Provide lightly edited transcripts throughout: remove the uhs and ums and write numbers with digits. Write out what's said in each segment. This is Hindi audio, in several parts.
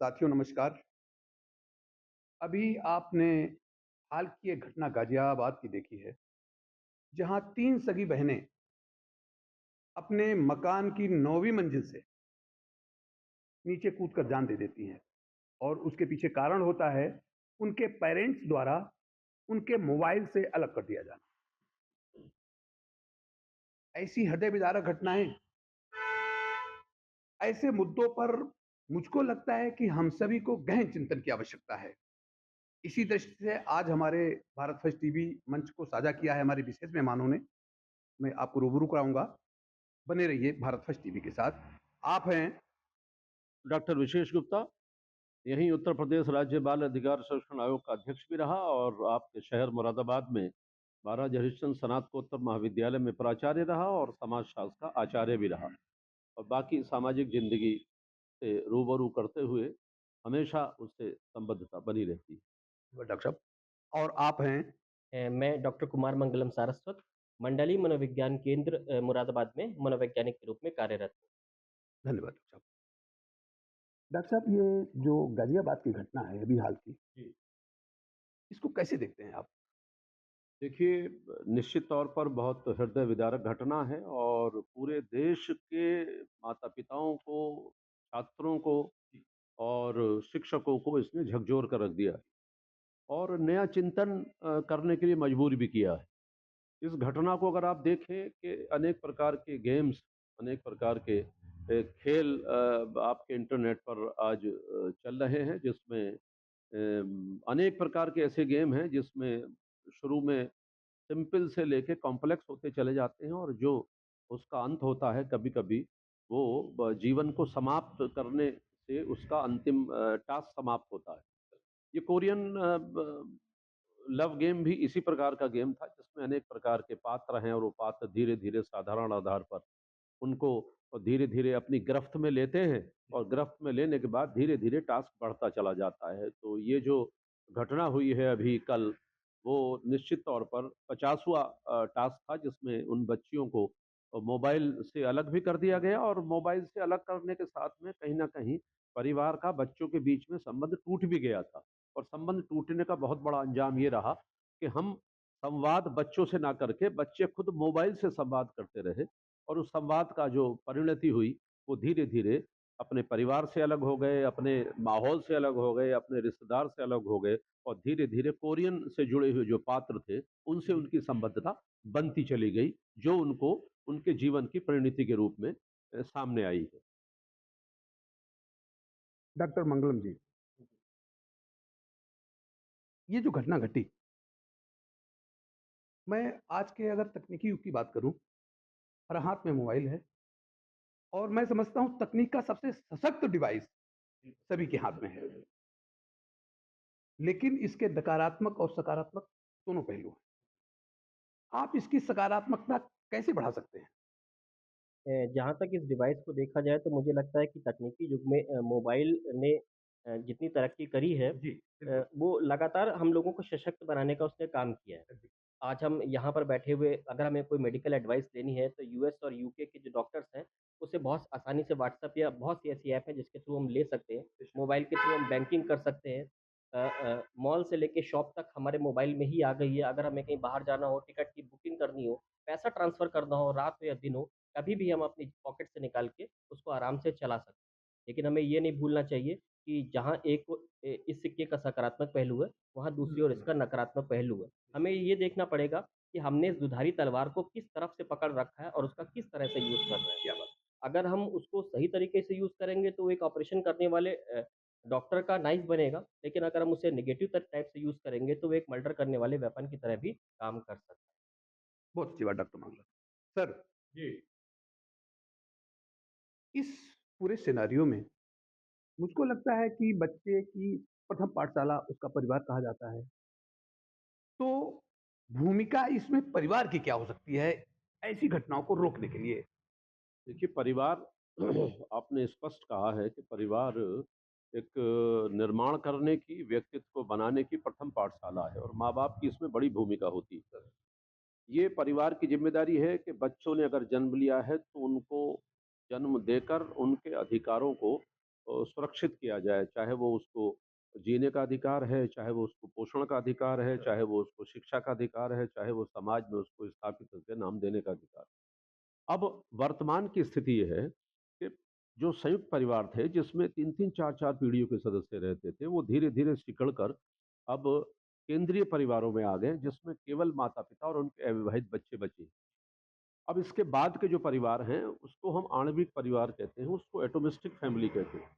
साथियों नमस्कार। अभी आपने हाल की एक घटना गाज़ियाबाद की देखी है, जहाँ 3 सगी बहनें अपने मकान की 9वीं मंजिल से नीचे कूदकर जान दे देती हैं और उसके पीछे कारण होता है, उनके पेरेंट्स द्वारा उनके मोबाइल से अलग कर दिया जाना। ऐसी हृदय विदारक घटनाएँ, ऐसे मुद्दों पर मुझको लगता है कि हम सभी को गहन चिंतन की आवश्यकता है। इसी दृष्टि से आज हमारे भारत फर्स्ट टीवी मंच को साझा किया है हमारे विशेष मेहमानों ने। मैं आपको रूबरू कराऊँगा। बने रहिए भारत फर्स्ट टीवी के साथ। आप हैं डॉक्टर विशेष गुप्ता, यहीं उत्तर प्रदेश राज्य बाल अधिकार संरक्षण आयोग का अध्यक्ष भी रहा और आपके शहर मुरादाबाद में महाराज हरिश्चंद्र स्नातकोत्तर महाविद्यालय में प्राचार्य रहा और समाजशास्त्र का आचार्य भी रहा और बाकी सामाजिक जिंदगी से रूबरू करते हुए हमेशा उससे संबद्धता बनी रहती है। डॉक्टर साहब और आप हैं मैं डॉक्टर कुमार मंगलम सारस्वत, मंडलीय मनोविज्ञान केंद्र मुरादाबाद में मनोवैज्ञानिक के रूप में कार्यरत हूँ। धन्यवाद डॉक्टर साहब। डॉक्टर साहब ये जो गाज़ियाबाद की घटना है अभी हाल की, जी। इसको कैसे देखते हैं आप? देखिए, निश्चित तौर पर बहुत हृदय विदारक घटना है और पूरे देश के माता पिताओं को, छात्रों को और शिक्षकों को इसने झकझोर कर रख दिया है और नया चिंतन करने के लिए मजबूर भी किया है। इस घटना को अगर आप देखें कि अनेक प्रकार के गेम्स, अनेक प्रकार के खेल आपके इंटरनेट पर आज चल रहे हैं, जिसमें अनेक प्रकार के ऐसे गेम हैं जिसमें शुरू में सिंपल से लेके कॉम्प्लेक्स होते चले जाते हैं और जो उसका अंत होता है कभी-कभी वो जीवन को समाप्त करने से उसका अंतिम टास्क समाप्त होता है। ये कोरियन लव गेम भी इसी प्रकार का गेम था जिसमें अनेक प्रकार के पात्र हैं और वो पात्र धीरे-धीरे साधारण आधार पर उनको धीरे-धीरे अपनी गिरफ्त में लेते हैं और गिरफ्त में लेने के बाद धीरे-धीरे टास्क बढ़ता चला जाता है। तो ये जो घटना हुई है अभी कल, वो निश्चित तौर पर 50वां टास्क था जिसमें उन बच्चियों को मोबाइल से अलग भी कर दिया गया और मोबाइल से अलग करने के साथ में कहीं न कहीं परिवार का बच्चों के बीच में संबंध टूट भी गया था। और संबंध टूटने का बहुत बड़ा अंजाम ये रहा कि हम संवाद बच्चों से ना करके बच्चे खुद मोबाइल से संवाद करते रहे और उस संवाद का जो परिणति हुई वो धीरे-धीरे अपने परिवार से अलग हो गए, अपने माहौल से अलग हो गए, अपने रिश्तेदार से अलग हो गए और धीरे-धीरे कोरियन से जुड़े हुए जो पात्र थे, उनसे उनकी संबद्धता बनती चली गई, जो उनको उनके जीवन की परिणति के रूप में सामने आई है। डॉक्टर मंगलम जी, ये जो घटना घटी, मैं आज के अगर तकनीकी युग की बात करूँ, हर हाथ में मोबाइल है और मैं समझता हूँ तकनीक का सबसे सशक्त डिवाइस सभी के हाथ में है। लेकिन इसके नकारात्मक और सकारात्मक दोनों पहलू हैं। आप इसकी सकारात्मकता कैसे बढ़ा सकते हैं? जहाँ तक इस डिवाइस को देखा जाए तो मुझे लगता है कि तकनीकी युग में मोबाइल ने जितनी तरक्की करी है जी, बिल्कुल। वो लगातार हम लोगों को सशक्त बनाने का उसने काम किया है। आज हम यहाँ पर बैठे हुए अगर हमें कोई मेडिकल एडवाइस लेनी है तो यूएस और यूके के जो डॉक्टर्स हैं, उसे बहुत आसानी से व्हाट्सएप या बहुत सी ऐसी ऐप हैं जिसके थ्रू हम ले सकते हैं। मोबाइल के थ्रू हम बैंकिंग कर सकते हैं। मॉल से लेके शॉप तक हमारे मोबाइल में ही आ गई है। अगर हमें कहीं बाहर जाना हो, टिकट की बुकिंग करनी हो, पैसा ट्रांसफ़र करना हो, रात हो या दिन हो, कभी भी हम अपनी पॉकेट से निकाल के उसको आराम से चला सकते हैं। लेकिन हमें ये नहीं भूलना चाहिए कि जहाँ इस सिक्के का सकारात्मक पहलू है, वहाँ दूसरी ओर इसका नकारात्मक पहलू है। हमें ये देखना पड़ेगा कि हमने इस दुधारी तलवार को किस तरफ से पकड़ रखा है और उसका किस तरह से यूज़ कर रहे हैं। क्या बात! अगर हम उसको सही तरीके से यूज़ करेंगे तो वो एक ऑपरेशन करने वाले डॉक्टर का नाइफ़ बनेगा, लेकिन अगर हम उसे नेगेटिव टाइप से यूज़ करेंगे तो वो एक मर्डर करने वाले वेपन की तरह भी काम कर सकता है। बहुत अच्छी बात डॉक्टर मंगलम। सर, जी। इस पूरे सिनेरियो में मुझको लगता है कि बच्चे की प्रथम पाठशाला उसका परिवार कहा जाता है। तो भूमिका इसमें परिवार की क्या हो सकती है, ऐसी घटनाओं को रोकने के लिए? देखिए, परिवार आपने स्पष्ट कहा है कि परिवार एक निर्माण करने की, व्यक्तित्व को बनाने की प्रथम पाठशाला है और माँ-बाप की इसमें बड़ी भूमिका होती है। ये परिवार की ज़िम्मेदारी है कि बच्चों ने अगर जन्म लिया है तो उनको जन्म देकर उनके अधिकारों को सुरक्षित किया जाए, चाहे वो उसको जीने का अधिकार है, चाहे वो उसको पोषण का अधिकार है, चाहे वो उसको शिक्षा का अधिकार है, चाहे वो समाज में उसको स्थापित करके नाम देने का अधिकार है। अब वर्तमान की स्थिति ये है कि जो संयुक्त परिवार थे, जिसमें 3-3 4-4 पीढ़ियों के सदस्य रहते थे, वो धीरे-धीरे सिकुड़ कर अब केंद्रीय परिवारों में आ गए, जिसमें केवल माता-पिता और उनके अविवाहित बच्चे बचे। अब इसके बाद के जो परिवार हैं, उसको हम आणविक परिवार कहते हैं, उसको एटोमिस्टिक फैमिली कहते हैं।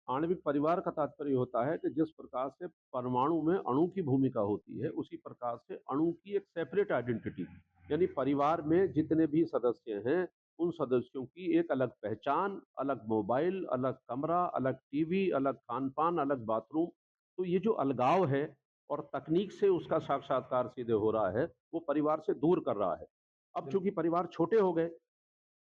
आणविक परिवार का तात्पर्य होता है कि जिस प्रकार से परमाणु में अणु की भूमिका होती है, उसी प्रकार से अणु की एक सेपरेट आइडेंटिटी, यानी परिवार में जितने भी सदस्य हैं, उन सदस्यों की एक अलग पहचान, अलग मोबाइल, अलग कमरा, अलग टीवी, अलग खान-पान, अलग बाथरूम। तो ये जो अलगाव है और तकनीक से उसका साक्षात्कार सीधे हो रहा है, वो परिवार से दूर कर रहा है। अब चूँकि परिवार छोटे हो गए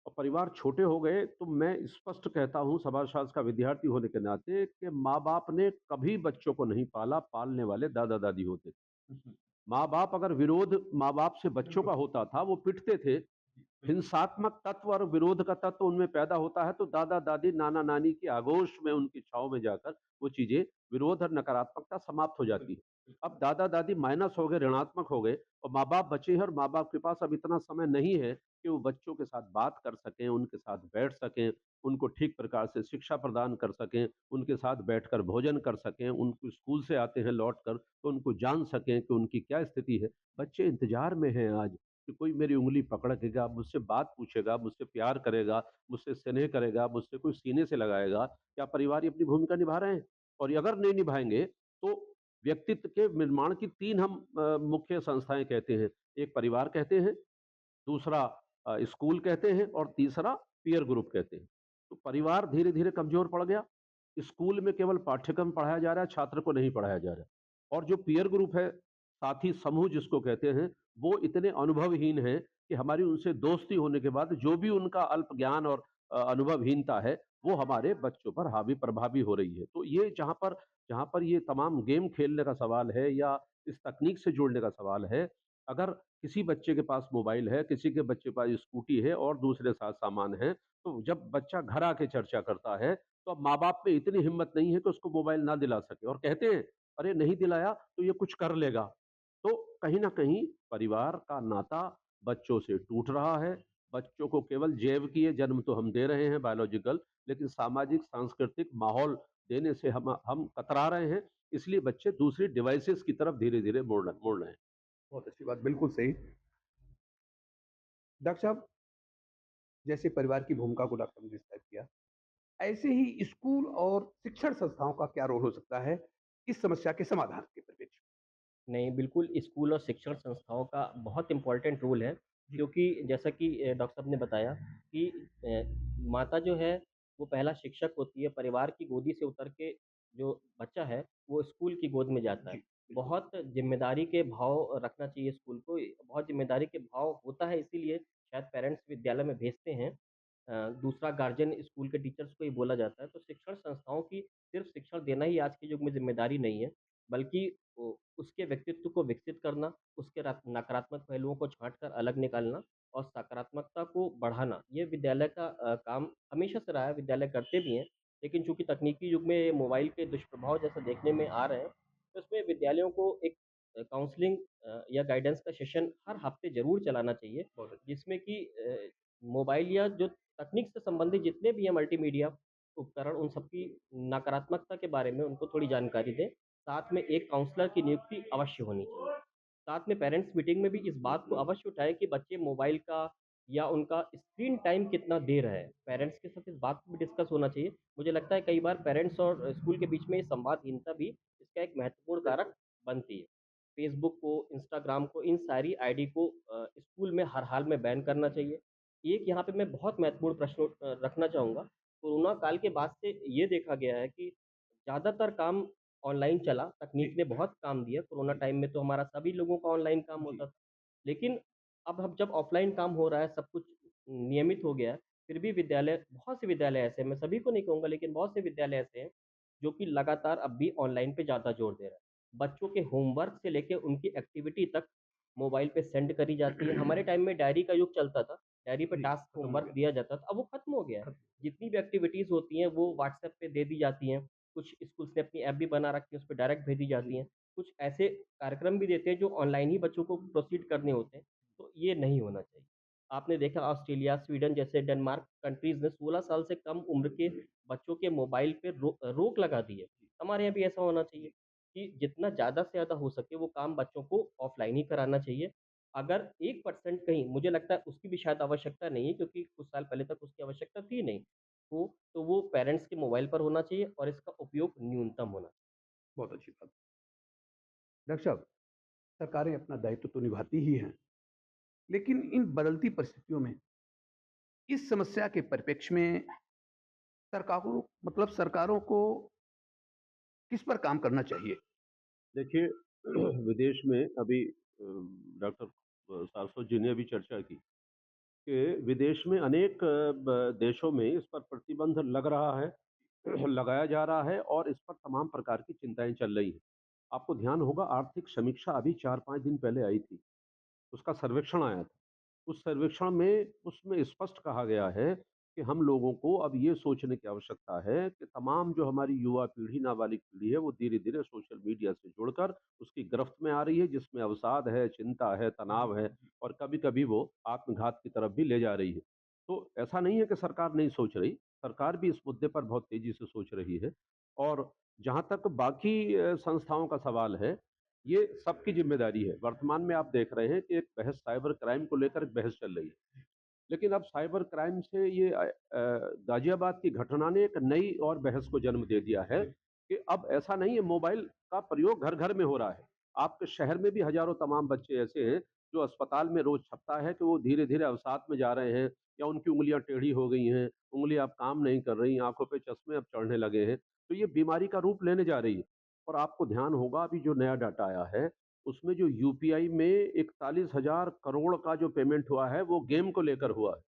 और परिवार छोटे हो गए, तो मैं स्पष्ट कहता हूँ समाजशास्त्र का विद्यार्थी होने के नाते कि माँ-बाप ने कभी बच्चों को नहीं पाला, पालने वाले दादा-दादी होते थे। माँ-बाप अगर विरोध माँ-बाप से बच्चों का होता था, वो पिटते थे, हिंसात्मक तत्व और विरोध का तत्व उनमें पैदा होता है, तो दादा-दादी, नाना-नानी की आगोश में, उनकी छाँव में जाकर वो चीज़ें, विरोध और नकारात्मकता समाप्त हो जाती है। अब दादा-दादी माइनस हो गए, ऋणात्मक हो गए और माँ-बाप बचे हैं और माँ-बाप के पास अब इतना समय नहीं है कि वो बच्चों के साथ बात कर सकें, उनके साथ बैठ सकें, उनको ठीक प्रकार से शिक्षा प्रदान कर सकें, उनके साथ बैठकर भोजन कर सकें, उनको स्कूल से आते हैं लौट कर, तो उनको जान सकें कि उनकी क्या स्थिति है। बच्चे इंतज़ार में हैं आज कि कोई मेरी उँगली पकड़ेगा, मुझसे बात पूछेगा, मुझसे प्यार करेगा, मुझसे स्नेह करेगा, मुझसे कोई सीने से लगाएगा। क्या परिवार ये अपनी भूमिका निभा रहे हैं? और ये अगर नहीं निभाएँगे, तो व्यक्तित्व के निर्माण की 3 हम मुख्य संस्थाएँ कहते हैं। एक परिवार कहते हैं, दूसरा स्कूल कहते हैं और तीसरा पीयर ग्रुप कहते हैं। तो परिवार धीरे-धीरे कमज़ोर पड़ गया। स्कूल में केवल पाठ्यक्रम पढ़ाया जा रहा है, छात्र को नहीं पढ़ाया जा रहा है। और जो पीयर ग्रुप है, साथी समूह जिसको कहते हैं, वो इतने अनुभवहीन हैं कि हमारी उनसे दोस्ती होने के बाद जो भी उनका अल्प ज्ञान और अनुभवहीनता है, वो हमारे बच्चों पर हावी प्रभावी हो रही है। तो ये जहाँ पर ये तमाम गेम खेलने का सवाल है या इस तकनीक से जुड़ने का सवाल है, अगर किसी बच्चे के पास मोबाइल है, किसी के बच्चे के पास स्कूटी है और दूसरे साथ सामान है, तो जब बच्चा घर आके चर्चा करता है, तो अब माँ-बाप में इतनी हिम्मत नहीं है कि उसको मोबाइल ना दिला सके और कहते हैं, "अरे! नहीं दिलाया तो ये कुछ कर लेगा।" तो कहीं न कहीं परिवार का नाता बच्चों से टूट रहा है। बच्चों को केवल जैविकीय जन्म तो हम दे रहे हैं बायोलॉजिकल, लेकिन सामाजिक सांस्कृतिक माहौल देने से हम कतरा रहे हैं, इसलिए बच्चे दूसरी डिवाइसेज़ की तरफ धीरे-धीरे मोड़ रहे हैं। बहुत अच्छी बात, बिल्कुल सही। डॉक्टर साहब, जैसे परिवार की भूमिका को डॉक्टर ने डिस्क्राइब किया, ऐसे ही स्कूल और शिक्षण संस्थाओं का क्या रोल हो सकता है इस समस्या के समाधान के परिप्रेक्ष्य में? नहीं, बिल्कुल स्कूल और शिक्षण संस्थाओं का बहुत इम्पोर्टेंट रोल है, जी, क्योंकि जैसा कि डॉक्टर साहब ने बताया कि माता जो है, वो पहला शिक्षक होती है, परिवार की गोदी से उतर के जो बच्चा है, वो स्कूल की गोद में जाता जी, है। बिल्कुल। बहुत ज़िम्मेदारी के भाव रखना चाहिए स्कूल को, बहुत ज़िम्मेदारी के भाव होता है, इसीलिए शायद पेरेंट्स विद्यालय में भेजते हैं। दूसरा गार्जियन स्कूल के टीचर्स को ही बोला जाता है, तो शिक्षण संस्थाओं की सिर्फ़ शिक्षण देना ही आज के युग में ज़िम्मेदारी नहीं है, बल्कि उसके व्यक्तित्व को विकसित करना, उसके नकारात्मक पहलुओं को छाँट कर अलग निकालना और सकारात्मकता को बढ़ाना, ये विद्यालय का काम हमेशा से रहा है, विद्यालय करते भी हैं। लेकिन चूँकि तकनीकी युग में मोबाइल के दुष्प्रभाव जैसा देखने में आ रहे हैं, तो इसमें विद्यालयों को एक काउंसलिंग या गाइडेंस का सेशन हर हफ्ते ज़रूर चलाना चाहिए, बहुत अच्छा। जिसमें कि मोबाइल या जो तकनीक से संबंधित जितने भी हैं मल्टीमीडिया उपकरण, उन सबकी नकारात्मकता के बारे में उनको थोड़ी जानकारी दें। साथ में एक काउंसलर की नियुक्ति अवश्य होनी चाहिए। साथ में पेरेंट्स मीटिंग में भी इस बात को अवश्य उठाएँ कि बच्चे मोबाइल का या उनका स्क्रीन टाइम कितना दे रहे हैं। पेरेंट्स के साथ इस बात को भी डिस्कस होना चाहिए। मुझे लगता है कई बार पेरेंट्स और स्कूल के बीच में ये संवादहीनता भी इसका एक महत्वपूर्ण कारक बनती है। फ़ेसबुक को, इंस्टाग्राम को, इन सारी आईडी को स्कूल में हर हाल में बैन करना चाहिए। एक यहाँ पे मैं बहुत महत्वपूर्ण प्रश्न रखना चाहूँगा। कोरोना काल के बाद से ये देखा गया है कि ज़्यादातर काम ऑनलाइन चला, जी, तकनीक ने बहुत काम दिया। कोरोना जी, टाइम में तो हमारा सभी लोगों का ऑनलाइन काम जी, होता था। लेकिन अब जब ऑफ़लाइन काम हो रहा है, सब कुछ नियमित हो गया है, फिर भी विद्यालय बहुत से विद्यालय ऐसे हैं, मैं सभी को नहीं कहूँगा लेकिन बहुत से विद्यालय ऐसे हैं, जो कि लगातार अब भी ऑनलाइन पे ज़्यादा जोर दे रहे हैं। बच्चों के होमवर्क से लेके उनकी एक्टिविटी तक मोबाइल पे सेंड करी जाती है। हमारे टाइम में डायरी का युग चलता था, डायरी पे जी, टास्क खत्म हो होमवर्क गया। दिया जाता था, अब वो खत्म हो गया है। खत्म। जितनी भी एक्टिविटीज़ होती हैं वो व्हाट्सएप पे दे दी जाती हैं। कुछ स्कूल्स ने अपनी ऐप भी बना रखी है, उसपे डायरेक्ट भेजी जी, जाती हैं। कुछ ऐसे कार्यक्रम भी देते हैं जो ऑनलाइन ही बच्चों को प्रोसीड करने होते हैं, तो ये नहीं होना चाहिए। आपने देखा ऑस्ट्रेलिया, स्वीडन जैसे डेनमार्क कंट्रीज़ ने 16 साल से कम उम्र के बच्चों के मोबाइल पे रोक लगा दी है। हमारे यहाँ भी ऐसा होना चाहिए कि जितना ज़्यादा से ज़्यादा हो सके वो काम बच्चों को ऑफ़लाइन ही कराना चाहिए। अगर 1% कहीं मुझे लगता है उसकी भी शायद आवश्यकता नहीं है क्योंकि कुछ साल पहले तक उसकी आवश्यकता थी नहीं। तो वो पेरेंट्स के मोबाइल पर होना चाहिए और इसका उपयोग न्यूनतम होना चाहिए। बहुत अच्छी बात। डॉक्टर साहब, सरकारें अपना दायित्व तो निभाती ही हैं, लेकिन इन बदलती परिस्थितियों में इस समस्या के परिप्रेक्ष्य में सरकारों को किस पर काम करना चाहिए? देखिए विदेश में अभी डॉक्टर सारस्वत जी ने भी चर्चा की कि विदेश में अनेक देशों में इस पर प्रतिबंध लग रहा है, लगाया जा रहा है और इस पर तमाम प्रकार की चिंताएं चल रही हैं। आपको ध्यान होगा आर्थिक समीक्षा अभी 4-5 दिन पहले आई थी, उसका सर्वेक्षण आया था। उस सर्वेक्षण में उसमें स्पष्ट कहा गया है कि हम लोगों को अब ये सोचने की आवश्यकता है कि तमाम जो हमारी युवा पीढ़ी, नाबालिग पीढ़ी है, वो धीरे-धीरे सोशल मीडिया से जुड़कर उसकी गिरफ्त में आ रही है, जिसमें अवसाद है, चिंता है, तनाव है और कभी-कभी वो आत्मघात की तरफ भी ले जा रही है। तो ऐसा नहीं है कि सरकार नहीं सोच रही, सरकार भी इस मुद्दे पर बहुत तेज़ी से सोच रही है और जहाँ तक बाकी संस्थाओं का सवाल है, ये सबकी ज़िम्मेदारी है। वर्तमान में आप देख रहे हैं कि एक बहस साइबर क्राइम को लेकर एक बहस चल रही है। लेकिन अब साइबर क्राइम से ये गाज़ियाबाद की घटना ने एक नई और बहस को जन्म दे दिया है कि अब ऐसा नहीं है मोबाइल का प्रयोग घर-घर में हो रहा है। आपके शहर में भी हज़ारों तमाम बच्चे ऐसे हैं जो अस्पताल में रोज़ छपता है कि वो धीरे-धीरे अवसाद में जा रहे हैं या उनकी उँगलियाँ टेढ़ी हो गई हैं, उँगलियाँ अब काम नहीं कर रही, आँखों पे चश्मे अब चढ़ने लगे हैं। तो ये बीमारी का रूप लेने जा रही है। और आपको ध्यान होगा अभी जो नया डाटा आया है, उसमें जो यूपीआई में 41,000 करोड़ का जो पेमेंट हुआ है, वो गेम को लेकर हुआ है।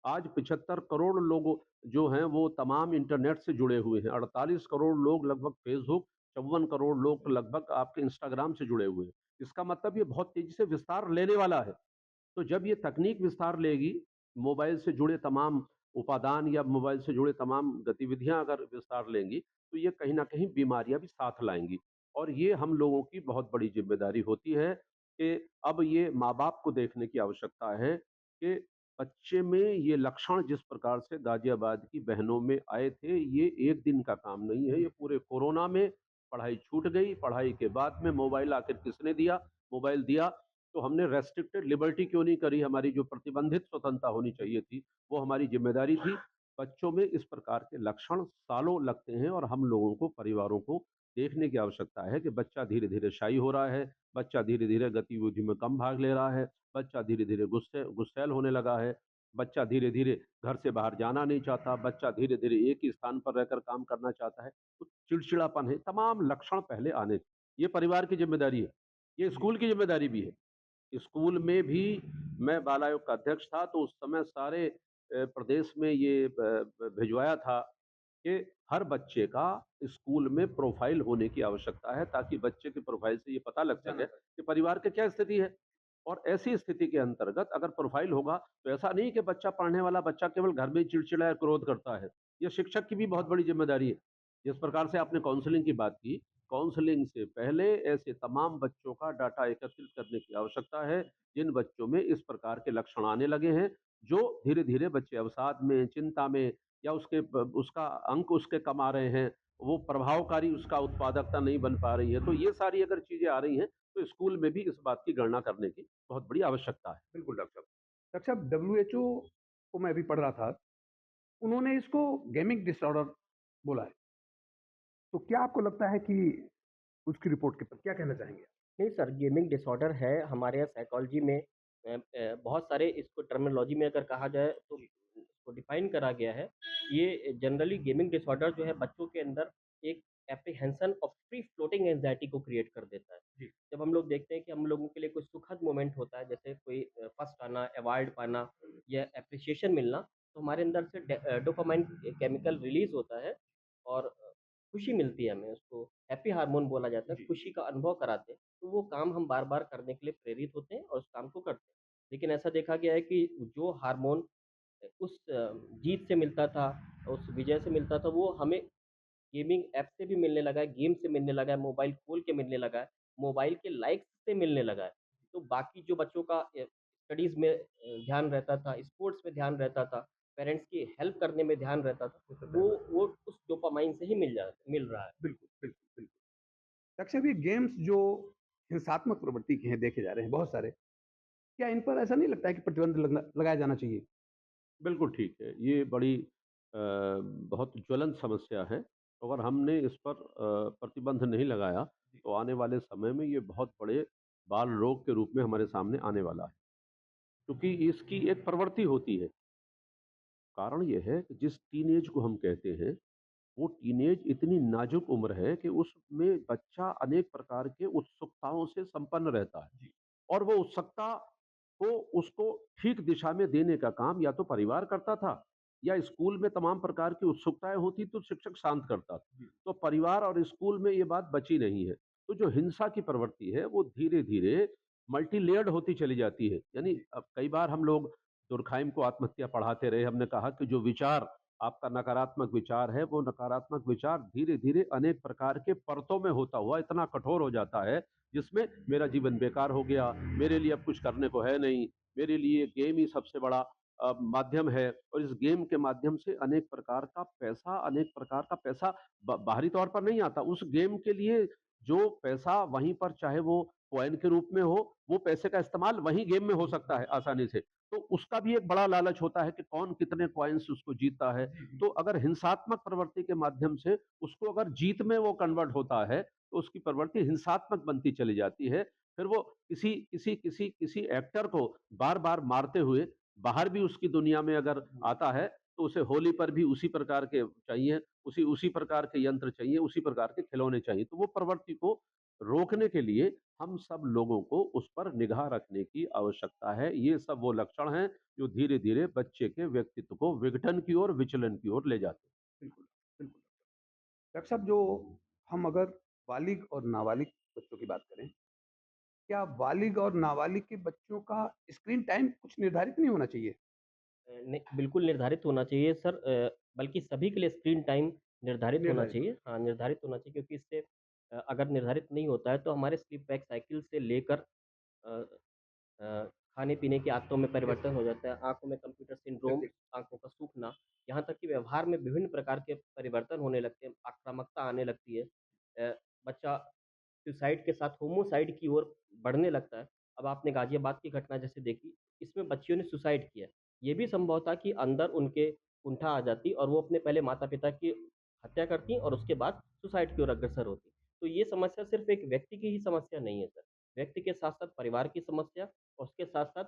आज 75 करोड़ लोग जो हैं वो तमाम इंटरनेट से जुड़े हुए हैं। 48 करोड़ लोग लगभग फ़ेसबुक, 54 करोड़ लोग लगभग आपके इंस्टाग्राम से जुड़े हुए हैं। इसका मतलब ये बहुत तेज़ी से विस्तार लेने वाला है। तो जब ये तकनीक विस्तार लेगी, मोबाइल से जुड़े तमाम उपादान या मोबाइल से जुड़े तमाम गतिविधियाँ अगर विस्तार लेंगी, तो ये कहीं न कहीं बीमारियाँ भी साथ लाएँगी। और ये हम लोगों की बहुत बड़ी ज़िम्मेदारी होती है कि अब ये माँ-बाप को देखने की आवश्यकता है कि बच्चे में ये लक्षण जिस प्रकार से गाज़ियाबाद की बहनों में आए थे, ये एक दिन का काम नहीं है। ये पूरे कोरोना में पढ़ाई छूट गई, पढ़ाई के बाद में मोबाइल आखिर किसने दिया? मोबाइल दिया तो हमने रेस्ट्रिक्टेड लिबर्टी क्यों नहीं करी? हमारी जो प्रतिबंधित स्वतंत्रता होनी चाहिए थी, वो हमारी ज़िम्मेदारी थी। बच्चों में इस प्रकार के लक्षण सालों लगते हैं और हम लोगों को, परिवारों को देखने की आवश्यकता है कि बच्चा धीरे-धीरे शाई हो रहा है, बच्चा धीरे-धीरे गतिविधि में कम भाग ले रहा है, बच्चा धीरे-धीरे गुस्सैल होने लगा है, बच्चा धीरे-धीरे घर से बाहर जाना नहीं चाहता, बच्चा धीरे-धीरे एक ही स्थान पर रहकर काम करना चाहता है, तो चिड़चिड़ापन है, तमाम लक्षण पहले आने ये परिवार की ज़िम्मेदारी है, ये स्कूल की ज़िम्मेदारी भी है। स्कूल में भी मैं बाल आयोग का अध्यक्ष था, तो उस समय सारे प्रदेश में ये भिजवाया था कि हर बच्चे का स्कूल में प्रोफ़ाइल होने की आवश्यकता है, ताकि बच्चे की प्रोफ़ाइल से ये पता लग सके कि परिवार की क्या स्थिति है। और ऐसी स्थिति के अंतर्गत अगर प्रोफ़ाइल होगा, तो ऐसा नहीं कि बच्चा पढ़ने वाला बच्चा केवल घर में ही चिड़चिड़ा या क्रोध करता है। ये शिक्षक की भी बहुत बड़ी ज़िम्मेदारी है। जिस प्रकार से आपने काउंसलिंग की बात की, काउंसलिंग से पहले ऐसे तमाम बच्चों का डाटा एकत्रित करने की आवश्यकता है, जिन बच्चों में इस प्रकार के लक्षण आने लगे हैं, जो धीरे-धीरे बच्चे अवसाद में, चिंता में या उसका अंक उसके कम आ रहे हैं, वो प्रभावकारी उसका उत्पादकता नहीं बन पा रही है। तो ये सारी अगर चीज़ें आ रही हैं, तो स्कूल में भी इस बात की गणना करने की बहुत बड़ी आवश्यकता है। बिल्कुल डॉक्टर साहब। डॉक्टर साहब, डब्ल्यूएचओ को मैं अभी पढ़ रहा था, उन्होंने इसको गेमिंग डिसऑर्डर बोला है। तो क्या आपको लगता है कि उसकी रिपोर्ट के पर क्या कहना चाहेंगे? नहीं सर, गेमिंग डिसऑर्डर है हमारे यहाँ साइकोलॉजी में बहुत सारे इसको टर्मिनोलॉजी में अगर कहा जाए तो इसको डिफाइन करा गया है। ये जनरली गेमिंग डिसऑर्डर जो है बच्चों के अंदर एक apprehension of free floating anxiety को क्रिएट कर देता है। जी। जब हम लोग देखते हैं कि हम लोगों के लिए कोई सुखद मोमेंट होता है, जैसे कोई फर्स्ट आना, अवार्ड पाना या एप्रिसिएशन मिलना, तो हमारे अंदर से डोपामाइन केमिकल रिलीज़ होता है और खुशी मिलती है हमें, उसको हैप्पी हार्मोन बोला जाता है, जी। खुशी का अनुभव कराते हैं। तो वो काम हम बार-बार करने के लिए प्रेरित होते हैं और उस काम को करते हैं। लेकिन ऐसा देखा गया है कि जो हार्मोन उस जीत से मिलता था, उस विजय से मिलता था, वो हमें गेमिंग ऐप से भी मिलने लगा है, गेम से मिलने लगा है, मोबाइल खोल के मिलने लगा है, मोबाइल के लाइक्स से मिलने लगा है। तो बाकी जो बच्चों का स्टडीज़ में ध्यान रहता था, स्पोर्ट्स में ध्यान रहता था, पेरेंट्स की हेल्प करने में ध्यान रहता था, वो सब वो उस डोपामाइन से ही मिल रहा है। बिल्कुल, बिल्कुल, बिल्कुल। डॉक्टर साहब, ये गेम्स जो हिंसात्मक प्रवृत्ति के हैं देखे जा रहे हैं बहुत सारे, क्या इन पर ऐसा नहीं लगता है कि प्रतिबंध लगाया जाना चाहिए? बिल्कुल ठीक है। ये बड़ी बहुत ज्वलंत समस्या है। अगर हमने इस पर प्रतिबंध नहीं लगाया, तो आने वाले समय में ये बहुत बड़े बाल रोग के रूप में हमारे सामने आने वाला है। क्योंकि इसकी एक प्रवृत्ति होती है। कारण ये है कि जिस टीनेज को हम कहते हैं, वो टीनेज इतनी नाजुक उम्र है कि उसमें बच्चा अनेक प्रकार के उत्सुकताओं से संपन्न रहता है। और वो उत्सुकता को उसको ठीक दिशा में देने का काम या तो परिवार करता था, या स्कूल में तमाम प्रकार की उत्सुकताएं होती तो शिक्षक शांत करता था। तो परिवार और स्कूल में ये बात बची नहीं है। तो जो हिंसा की प्रवृत्ति है वो धीरे धीरे मल्टी लेयर्ड होती चली जाती है। यानी अब कई बार हम लोग दुर्खाइम को आत्महत्या पढ़ाते रहे। हमने कहा कि जो विचार आपका नकारात्मक विचार है, वो नकारात्मक विचार धीरे धीरे अनेक प्रकार के परतों में होता हुआ इतना कठोर हो जाता है, जिसमें मेरा जीवन बेकार हो गया, मेरे लिए अब कुछ करने को है नहीं, मेरे लिए गेम ही सबसे बड़ा माध्यम है। और इस गेम के माध्यम से अनेक प्रकार का पैसा बाहरी तौर पर नहीं आता। उस गेम के लिए जो पैसा वहीं पर, चाहे वो कॉइन के रूप में हो, वो पैसे का इस्तेमाल वहीं गेम में हो सकता है आसानी से। तो उसका भी एक बड़ा लालच होता है कि कौन कितने कॉइन्स उसको जीतता है। तो अगर हिंसात्मक प्रवृत्ति के माध्यम से उसको अगर जीत में वो कन्वर्ट होता है, तो उसकी प्रवृत्ति हिंसात्मक बनती चली जाती है। फिर वो किसी एक्टर को बार-बार मारते हुए बाहर भी उसकी दुनिया में अगर आता है, तो उसे होली पर भी उसी प्रकार के चाहिए, उसी उसी प्रकार के यंत्र चाहिए, उसी प्रकार के खिलौने चाहिए। तो वो प्रवृत्ति को रोकने के लिए हम सब लोगों को उस पर निगाह रखने की आवश्यकता है। ये सब वो लक्षण हैं, जो धीरे-धीरे बच्चे के व्यक्तित्व को विघटन की ओर, विचलन की ओर ले जाते हैं। बिल्कुल, बिल्कुल। डॉक्टर साहब, जो हम अगर बालिग और नाबालिग बच्चों की बात करें, क्या बालिग और नाबालिग के बच्चों का स्क्रीन टाइम कुछ निर्धारित नहीं होना चाहिए? नहीं, बिल्कुल निर्धारित होना चाहिए सर, बल्कि सभी के लिए स्क्रीन टाइम निर्धारित होना निर्धारित चाहिए। हाँ, निर्धारित होना चाहिए, क्योंकि इससे अगर निर्धारित नहीं होता है तो हमारे स्लीप वेक साइकिल से लेकर अ अ, खाने-पीने की आदतों में यस, परिवर्तन हो जाता है, आँखों में कंप्यूटर सिंड्रोम, एग्ज़ैक्ट आँखों का सूखना, यहाँ तक कि व्यवहार में विभिन्न प्रकार के परिवर्तन होने लगते हैं, आक्रामकता आने लगती है। बच्चा सुसाइड के साथ होमोसाइड की ओर बढ़ने लगता है। अब आपने गाज़ियाबाद की घटना जैसे देखी, इसमें बच्चियों ने सुसाइड किया। ये भी संभव था कि अंदर उनके कुंठा आ जाती और वो अपने पहले माता-पिता की हत्या करती और उसके बाद सुसाइड की ओर अग्रसर होती। तो ये समस्या सिर्फ़ एक व्यक्ति की ही समस्या नहीं है सर। व्यक्ति के साथ-साथ परिवार की समस्या और उसके साथ-साथ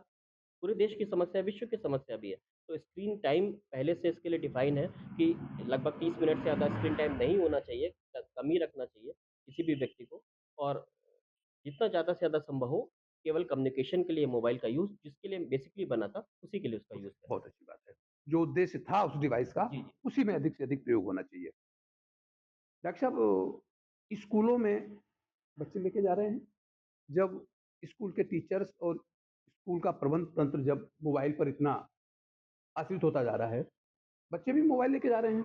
पूरे देश की समस्या है, विश्व की समस्या भी है। तो स्क्रीन टाइम पहले से इसके लिए डिफ़ाइन है कि लगभग 30 मिनट से ज़्यादा स्क्रीन टाइम नहीं होना चाहिए, कम ही रखना चाहिए किसी भी व्यक्ति को, और जितना ज़्यादा से ज़्यादा संभव हो, केवल कम्युनिकेशन के लिए मोबाइल का यूज़ जिसके लिए बेसिकली बना था, उसी के लिए उसका यूज़ करें। बहुत अच्छी बात है। जो उद्देश्य था उस डिवाइस का, जी, जी। उसी में अधिक से अधिक प्रयोग होना चाहिए। डॉक्टर साहब, स्कूलों में बच्चे लेके जा रहे हैं, जब स्कूल के टीचर्स और स्कूल का प्रबंध तंत्र जब मोबाइल पर इतना आश्रित होता जा रहा है, बच्चे भी मोबाइल लेके जा रहे हैं,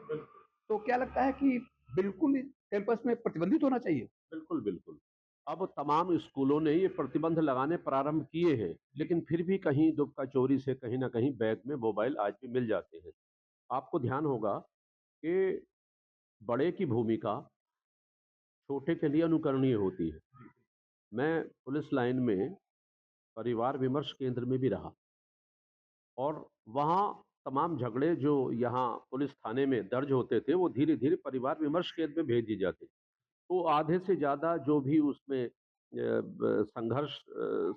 तो क्या लगता है कि बिल्कुल ही कैंपस में प्रतिबंधित होना चाहिए? बिल्कुल, बिल्कुल। अब तमाम स्कूलों ने ये प्रतिबंध लगाने प्रारंभ किए हैं, लेकिन फिर भी कहीं दुबका चोरी से कहीं न कहीं बैग में मोबाइल आज भी मिल जाते हैं। आपको ध्यान होगा कि बड़े की भूमिका छोटे के लिए अनुकरणीय होती है। मैं पुलिस लाइन में परिवार विमर्श केंद्र में भी रहा, और वहाँ तमाम झगड़े जो यहाँ पुलिस थाने में दर्ज होते थे, वो धीरे-धीरे परिवार विमर्श केंद्र में भेज दिए जाते। तो आधे से ज़्यादा जो भी उसमें संघर्ष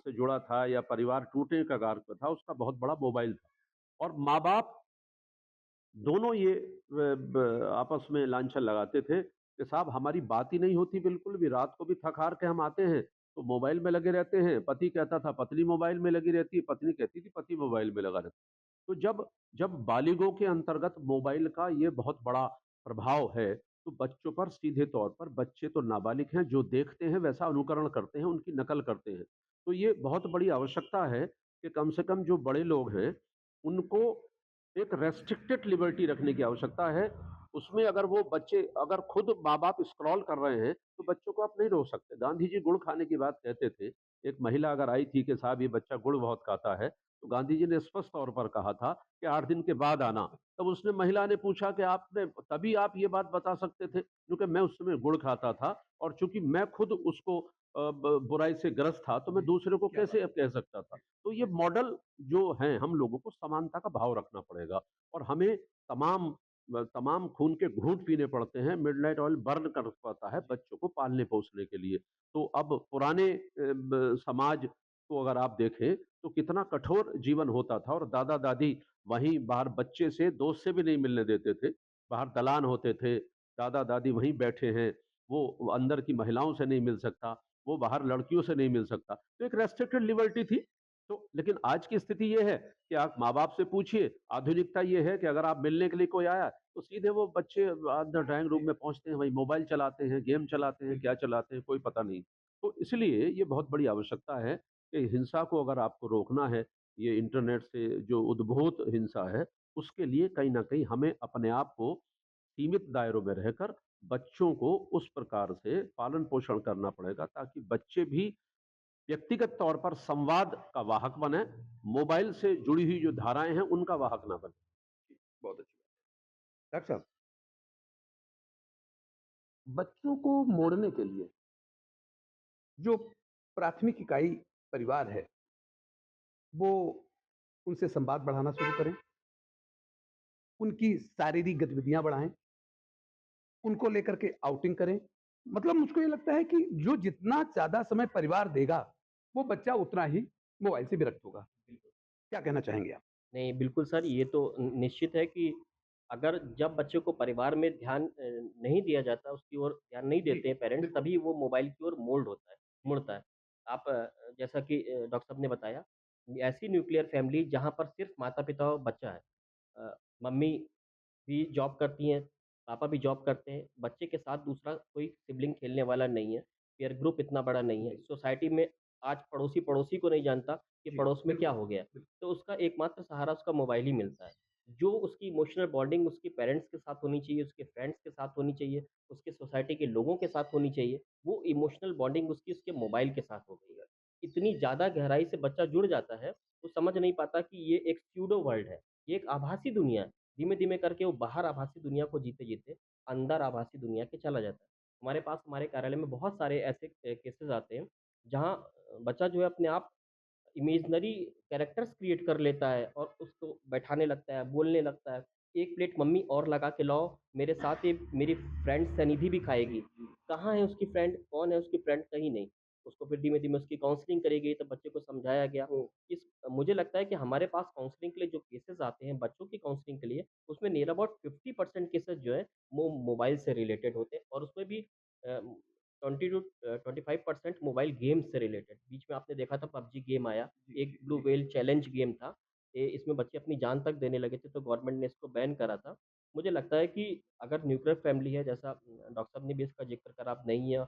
से जुड़ा था या परिवार टूटने के कगार पे था, उसका बहुत बड़ा मोबाइल था। और माँ-बाप दोनों ये आपस में लांछन लगाते थे कि साहब हमारी बात ही नहीं होती बिल्कुल भी, रात को भी थक-हार के हम आते हैं, तो मोबाइल में लगे रहते हैं। पति कहता था पत्नी मोबाइल में लगी रहती है, पत्नी कहती थी पति मोबाइल में लगा रहता है। तो जब जब बालिगों के अंतर्गत मोबाइल का ये बहुत बड़ा प्रभाव है, तो बच्चों पर सीधे तौर पर, बच्चे तो नाबालिग हैं, जो देखते हैं वैसा अनुकरण करते हैं, उनकी नकल करते हैं। तो ये बहुत बड़ी आवश्यकता है कि कम से कम जो बड़े लोग हैं, उनको एक रेस्ट्रिक्टेड लिबर्टी रखने की आवश्यकता है। उसमें अगर वो बच्चे अगर खुद माँ-बाप स्क्रॉल कर रहे हैं, तो बच्चों को आप नहीं रोक सकते। गांधी जी गुड़ खाने की बात कहते थे। एक महिला अगर आई थी कि साहब ये बच्चा गुड़ बहुत खाता है, तो गांधी जी ने स्पष्ट तौर पर कहा था कि 8 दिन के बाद आना। तब उसने महिला ने पूछा कि आपने तभी आप ये बात बता सकते थे, क्योंकि मैं उस समय गुड़ खाता था और चूँकि मैं खुद उसको बुराई से ग्रस्त था, तो मैं दूसरे को क्या कैसे बात कह सकता था। तो ये मॉडल जो हैं, हम लोगों को समानता का भाव रखना पड़ेगा और हमें तमाम खून के घूंट पीने पड़ते हैं, मिडनाइट ऑयल बर्न कर पाता है बच्चों को पालने पोसने के लिए। तो अब पुराने समाज को अगर आप देखें, तो कितना कठोर जीवन होता था और दादा दादी वहीं बाहर बच्चे से दोस्त से भी नहीं मिलने देते थे। बाहर दलान होते थे, दादा दादी वहीं बैठे हैं, वो अंदर की महिलाओं से नहीं मिल सकता, वो बाहर लड़कियों से नहीं मिल सकता। तो एक रेस्ट्रिक्टेड लिबर्टी थी। तो लेकिन आज की स्थिति ये है कि आप माँ-बाप से पूछिए, आधुनिकता ये है कि अगर आप मिलने के लिए कोई आया, तो सीधे वो बच्चे अंदर ड्राइंग रूम में पहुँचते हैं, वहीं मोबाइल चलाते हैं, गेम चलाते हैं, क्या चलाते हैं, कोई पता नहीं। तो इसलिए ये बहुत बड़ी आवश्यकता है कि हिंसा को अगर आपको रोकना है, ये इंटरनेट से जो उद्भूत हिंसा है, उसके लिए कहीं न कहीं हमें अपने आप को सीमित दायरों में रहकर बच्चों को उस प्रकार से पालन-पोषण करना पड़ेगा ताकि बच्चे भी व्यक्तिगत तौर पर संवाद का वाहक बने, मोबाइल से जुड़ी हुई जो धाराएँ हैं, उनका वाहक ना बने। बहुत अच्छी बात। डॉक्टर साहब, बच्चों को मोड़ने के लिए जो प्राथमिक इकाई परिवार है, वो उनसे संवाद बढ़ाना शुरू करें, उनकी शारीरिक गतिविधियाँ बढ़ाएँ, उनको लेकर के आउटिंग करें। मतलब मुझको ये लगता है कि जो जितना ज़्यादा समय परिवार देगा, वो बच्चा उतना ही मोबाइल से विरक्त होगा। क्या कहना चाहेंगे आप? नहीं, बिल्कुल सर, ये तो निश्चित है कि अगर जब बच्चे को परिवार में ध्यान नहीं दिया जाता, उसकी ओर ध्यान नहीं जी, देते हैं पेरेंट्स, बिल्कुल। तभी वो मोबाइल की ओर मोल्ड होता है, मुड़ता है। आप जैसा कि डॉक्टर साहब ने बताया, ऐसी न्यूक्लियर फैमिली जहाँ पर सिर्फ़ माता-पिता और बच्चा है। मम्मी भी जॉब करती हैं, पापा भी जॉब करते हैं, बच्चे के साथ दूसरा कोई सिबलिंग खेलने वाला नहीं है, पीयर ग्रुप इतना बड़ा नहीं है, जी, सोसाइटी में आज पड़ोसी पड़ोसी को नहीं जानता कि जी, पड़ोस में क्या बिल्कुल, हो गया, बिल्कुल। तो उसका एकमात्र सहारा उसका मोबाइल ही मिलता है। जो उसकी इमोशनल बॉन्डिंग उसके पेरेंट्स के साथ होनी चाहिए, उसके फ्रेंड्स के साथ होनी चाहिए, उसके सोसाइटी के लोगों के साथ होनी चाहिए, वो इमोशनल बॉन्डिंग उसकी उसके मोबाइल के साथ हो गई है। इतनी ज़्यादा गहराई से बच्चा जुड़ जाता है, वो समझ नहीं पाता कि ये एक स्यूडो वर्ल्ड है, ये एक आभासी दुनिया है। धीमे-धीमे करके वो बाहर आभासी दुनिया को जीते-जीते अंदर आभासी दुनिया के चला जाता है। हमारे पास हमारे कार्यालय में बहुत सारे ऐसे केसेज़ आते हैं, जहाँ बच्चा जो है अपने आप इमेजिनरी कैरेक्टर्स क्रिएट कर लेता है और उसको बैठाने लगता है, बोलने लगता है, "एक प्लेट मम्मी और लगा के लाओ, मेरे साथ ये मेरी फ्रेंड सनिधि भी खाएगी।" कहाँ है उसकी फ्रेंड? कौन है उसकी फ्रेंड? कहीं नहीं। उसको फिर धीमे-धीमे उसकी काउंसलिंग करी गई, तब बच्चे को समझाया गया। इस मुझे लगता है कि हमारे पास काउंसलिंग के लिए जो केसेज़ आते हैं, बच्चों की काउंसलिंग के लिए, उसमें नियर अबाउट 50% केसेज़ जो है, वो मोबाइल से रिलेटेड होते हैं और उसमें भी 20 टू 25% मोबाइल गेम से रिलेटेड। बीच में आपने देखा था पबजी गेम आया, जी, एक जी, ब्लू जी। व्हेल चैलेंज गेम था। इसमें बच्चे अपनी जान तक देने लगे थे, तो गवर्नमेंट ने इसको बैन करा था। मुझे लगता है कि अगर न्यूक्लियर फैमिली है, जैसा डॉक्टर साहब ने भी इसका ज़िक्र करा, आप नहीं है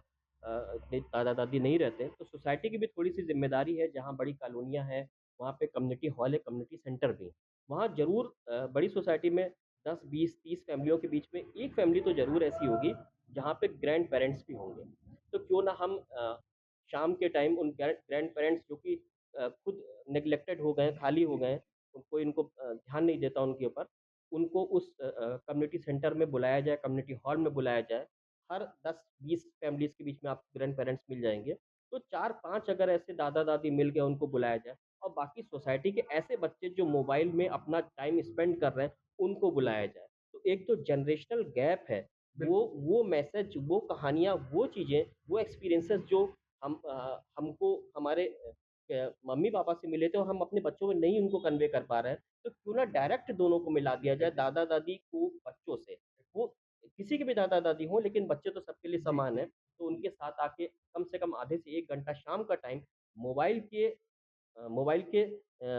अपने दादा-दादी नहीं रहते हैं, तो सोसाइटी की भी थोड़ी-सी ज़िम्मेदारी है, जहाँ बड़ी कॉलोनियाँ हैं, वहाँ पे कम्युनिटी हॉल है, कम्युनिटी सेंटर भी हैं। वहाँ ज़रूर बड़ी सोसाइटी में 10, 20, 30 फैमिलियों के बीच में एक फैमिली तो ज़रूर ऐसी होगी, जहाँ पे ग्रैंड पेरेंट्स भी होंगे। तो क्यों ना हम शाम के टाइम उन ग्रैंड पेरेंट्स जो कि खुद नेग्लेक्टेड हो गए हैं, खाली हो गए हैं, कोई इनको ध्यान नहीं देता उनके ऊपर, उनको उस कम्युनिटी सेंटर में बुलाया जाए, कम्युनिटी हॉल में बुलाया जाए। हर 10-20 फैमिलीज़ के बीच में आपको ग्रैंड पेरेंट्स मिल जाएँगे। तो 4-5 अगर ऐसे दादा-दादी मिल के उनको बुलाया जाए और बाकी सोसाइटी के ऐसे बच्चे जो मोबाइल में अपना टाइम स्पेंड कर रहे हैं, उनको बुलाया जाए। तो एक जो जनरेशनल गैप है, बिल्कुल। वो मैसेज, वो कहानियाँ, वो चीज़ें, वो एक्सपीरियंसेस जो हमको हमारे मम्मी-पापा से मिले थे और हम अपने बच्चों में नहीं उनको कन्वे कर पा रहे हैं, तो क्यों ना डायरेक्ट दोनों को मिला दिया जाए, दादा-दादी को बच्चों से। वो किसी के भी दादा-दादी हों, लेकिन बच्चे तो सबके लिए जी, समान हैं, तो उनके साथ आके कम से कम आधे से 1 घंटा शाम का टाइम मोबाइल के मोबाइल के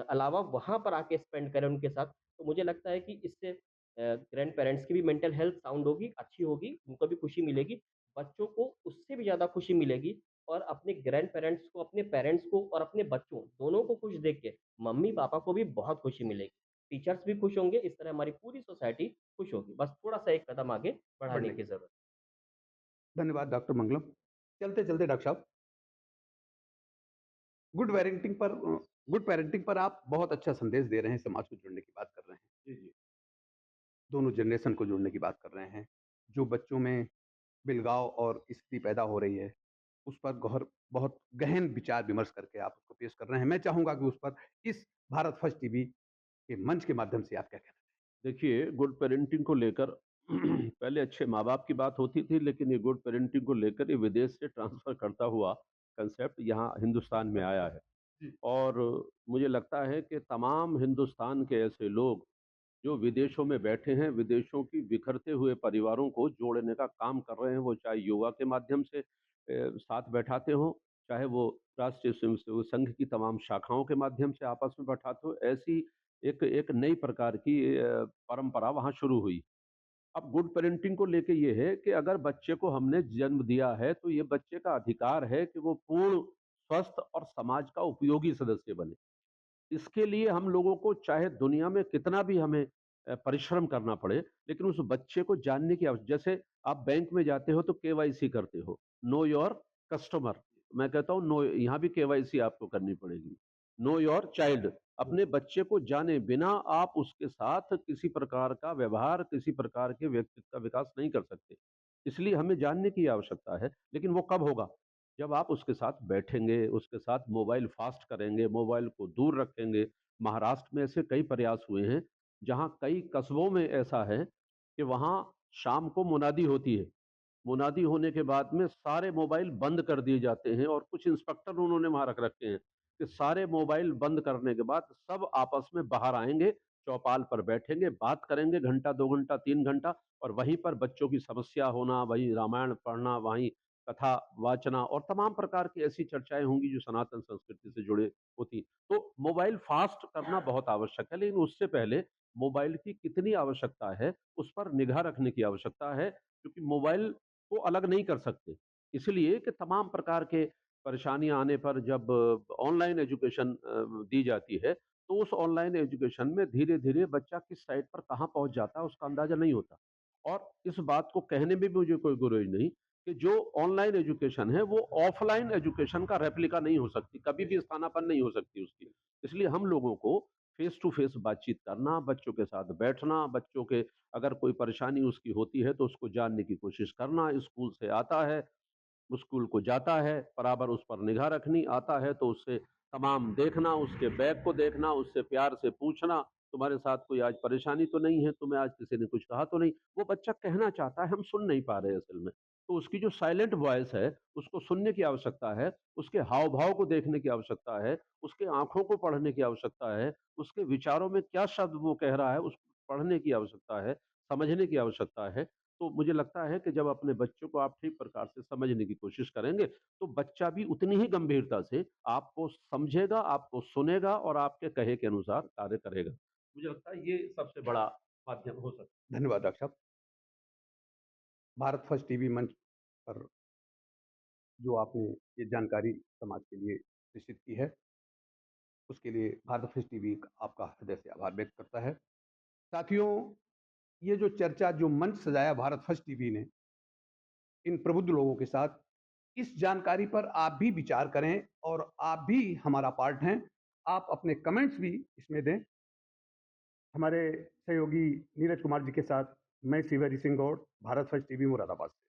अलावा वहाँ पर आके स्पेंड करें उनके साथ, तो मुझे लगता है कि इससे ग्रैंड पेरेंट्स की भी मेंटल हेल्थ साउंड होगी, अच्छी होगी, उनको भी खुशी मिलेगी। बच्चों को उससे भी ज़्यादा खुशी मिलेगी और अपने ग्रैंड पेरेंट्स को, अपने पेरेंट्स को और अपने बच्चों दोनों को खुश देख के मम्मी-पापा को भी बहुत खुशी मिलेगी। टीचर्स भी खुश होंगे, इस तरह हमारी पूरी सोसाइटी खुश होगी। बस थोड़ा-सा एक कदम आगे बढ़ाने बढ़ने की की ज़रूरत है। धन्यवाद डॉक्टर मंगलम। चलते-चलते डॉक्टर साहब, गुड पेरेंटिंग पर गुड पेरेंटिंग पर आप बहुत अच्छा संदेश दे रहे हैं, समाज को जोड़ने की बात कर रहे हैं। जी, जी। दोनों जनरेशन को जोड़ने की बात कर रहे हैं। जो बच्चों में बिलगाव और स्थिति पैदा हो रही है, उस पर बहुत गहन विचार-विमर्श करके आप उसको पेश कर रहे हैं। मैं चाहूँगा कि उस पर इस भारत फर्स्ट टीवी के मंच के माध्यम से आप क्या कहना चाहें? देखिए, गुड पेरेंटिंग को लेकर पहले अच्छे माँ-बाप की बात होती थी, लेकिन ये गुड पेरेंटिंग को लेकर ये विदेश से ट्रांसफ़र करता हुआ कंसेप्ट यहाँ हिंदुस्तान में आया है। जी, और मुझे लगता है कि तमाम हिंदुस्तान के ऐसे लोग जो विदेशों में बैठे हैं, विदेशों की बिखरते हुए परिवारों को जोड़ने का काम कर रहे हैं, वो चाहे योगा के माध्यम से साथ बैठाते हों, चाहे वो राष्ट्रीय स्वयंसेवक संघ की तमाम शाखाओं के माध्यम से आपस में बैठाते हों, ऐसी एक एक नई प्रकार की परंपरा वहाँ शुरू हुई। अब गुड पेरेंटिंग को लेके ये है कि अगर बच्चे को हमने जन्म दिया है, तो ये बच्चे का अधिकार है कि वो पूर्ण, स्वस्थ और समाज का उपयोगी सदस्य बने। इसके लिए हम लोगों को चाहे दुनिया में कितना भी हमें परिश्रम करना पड़े, लेकिन उस बच्चे को जानने की जैसे आप बैंक में जाते हो तो केवाईसी करते हो, नो योर कस्टमर। मैं कहता हूँ नो, यहाँ भी केवाईसी आपको करनी पड़ेगी। नो योर चाइल्ड, अपने बच्चे को जाने बिना आप उसके साथ किसी प्रकार का व्यवहार, किसी प्रकार के व्यक्तित्व का विकास नहीं कर सकते। इसलिए हमें जानने की आवश्यकता है, लेकिन वो कब होगा? जब आप उसके साथ बैठेंगे, उसके साथ मोबाइल फ़ास्ट करेंगे, मोबाइल को दूर रखेंगे। महाराष्ट्र में ऐसे कई प्रयास हुए हैं, जहाँ कई कस्बों में ऐसा है कि वहाँ शाम को मुनादी होती है। मुनादी होने के बाद में सारे मोबाइल बंद कर दिए जाते हैं और कुछ इंस्पेक्टर उन्होंने वहाँ रख रखे हैं कि सारे मोबाइल बंद करने के बाद सब आपस में बाहर आएँगे, चौपाल पर बैठेंगे, बात करेंगे घंटा, 2 घंटा, 3 घंटा, और वहीं पर बच्चों की समस्या होना, वहीं रामायण पढ़ना, वहीं कथा वाचना और तमाम प्रकार की ऐसी चर्चाएँ होंगी जो सनातन संस्कृति से जुड़े होती। तो मोबाइल फ़ास्ट करना बहुत आवश्यक है, लेकिन उससे पहले मोबाइल की कितनी आवश्यकता है, उस पर निगाह रखने की आवश्यकता है, क्योंकि मोबाइल को अलग नहीं कर सकते। इसलिए कि तमाम प्रकार के परेशानियाँ आने पर जब ऑनलाइन एजुकेशन दी जाती है, तो उस ऑनलाइन एजुकेशन में धीरे-धीरे बच्चा किस साइट पर कहाँ पहुँच जाता है, उसका अंदाज़ा नहीं होता। और इस बात को कहने में भी मुझे कोई गुरेज नहीं कि जो ऑनलाइन एजुकेशन है, वो ऑफ़लाइन एजुकेशन का रेप्लिका नहीं हो सकती, कभी भी स्थानापन्न नहीं हो सकती उसकी। इसलिए हम लोगों को फ़ेस टू फ़ेस बातचीत करना, बच्चों के साथ बैठना, बच्चों के अगर कोई परेशानी उसकी होती है तो उसको जानने की कोशिश करना, स्कूल से आता है, स्कूल को जाता है, बराबर उस पर निगाह रखनी, आता है तो उससे तमाम देखना, उसके बैग को देखना, उससे प्यार से पूछना, तुम्हारे साथ कोई आज परेशानी तो नहीं है? तुम्हें आज किसी ने कुछ कहा तो नहीं? वो बच्चा कहना चाहता है, हम सुन नहीं पा रहे हैं असल में। तो उसकी जो साइलेंट वॉइस है, उसको सुनने की आवश्यकता है, उसके हाव-भाव को देखने की आवश्यकता है, उसके आँखों को पढ़ने की आवश्यकता है, उसके विचारों में क्या शब्द वो कह रहा है, उसको पढ़ने की आवश्यकता है, समझने की आवश्यकता है। तो मुझे लगता है कि जब अपने बच्चों को आप ठीक प्रकार से समझने की कोशिश करेंगे, तो बच्चा भी उतनी ही गंभीरता से आपको समझेगा, आपको सुनेगा और आपके कहे के अनुसार कार्य करेगा। मुझे लगता है ये सबसे बड़ा माध्यम हो सकता है। धन्यवाद डॉक्टर साहब। भारत फर्स्ट टीवी मंच पर जो आपने ये जानकारी समाज के लिए प्रेषित की है, उसके लिए भारत फर्स्ट टीवी आपका हृदय से आभार व्यक्त करता है। साथियों, ये जो चर्चा, जो मंच सजाया भारत फर्स्ट टीवी ने इन प्रबुद्ध लोगों के साथ, इस जानकारी पर आप भी विचार करें और आप भी हमारा पार्ट हैं। आप अपने कमेंट्स भी इसमें दें। हमारे सहयोगी नीरज कुमार जी के साथ मैं शिवहरि सिंह गौड़, भारत फर्स्ट टीवी मुरादाबाद से।